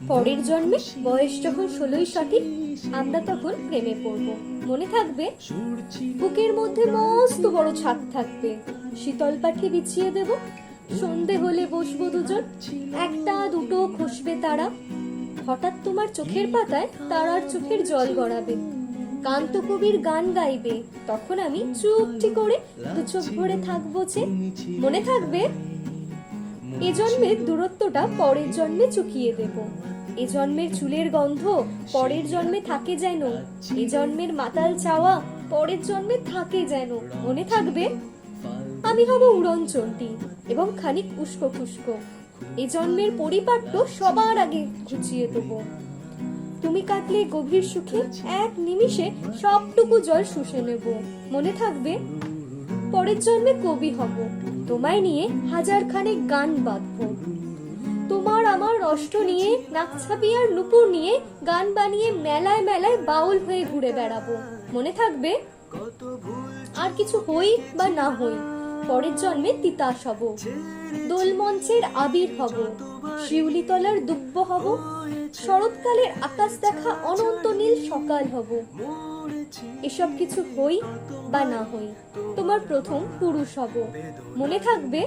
পরের জন্মে বয়স যখন 16ই সঠিক, আমরা তখন প্রেমে পড়ব। মনে থাকবে, বুকের মধ্যে মস্ত বড় ছাদ থাকবে, শীতল পাটি বিছিয়ে দেব, সন্ধে হলে বসবো দুজন, একটা দুটো খসবে তারা, হঠাৎ তোমার চোখের পাতায় তারার চোখের জল গড়াবে, কান্ত কবির গান গাইবে, তখন আমি চুপটি করে দু চোখ ভরে থাকবো যে। মনে থাকবে, এ জন্মের দূরত্বটা পরের জন্মে চুকিয়ে দেব, এ জন্মের চুলের গন্ধ পরের জন্মে থাকে যেন, এ জন্মের মাতাল চাওয়া পরের জন্মে থাকে যেন। মনে থাকবে, আমি হব উড়নচণ্ডী এবং খানিক উস্কো খুস্কো, এ জন্মের পরিপাট্য সবার আগে ঘুচিয়ে দেবো, তুমি কাটলে গভীর সুখে এক নিমিষে সবটুকু জল শুষে নেব। মনে থাকবে, পরের জন্মে কবি হব, তোমায় নিয়ে হাজার খানেক গান বাঁধবো, তোমার আমার অষ্ট নিয়ে নাকছাবি আর নুপুর নিয়ে গান বানিয়ে মেলায় মেলায় বাউল হয়ে ঘুরে বেড়াবো। মনে থাকবে, আর কিছু হই বা না হই, পরের জন্মে তিতাস হব, দোলমঞ্চের আবির হব, শিউলিতলার দুব্ব হব, শরৎকালের আকাশ দেখা অনন্ত নীল সকাল হব। এসব কিছু হই বা না হই, তোমার প্রথম পুরুষ হব। মনে থাকবে,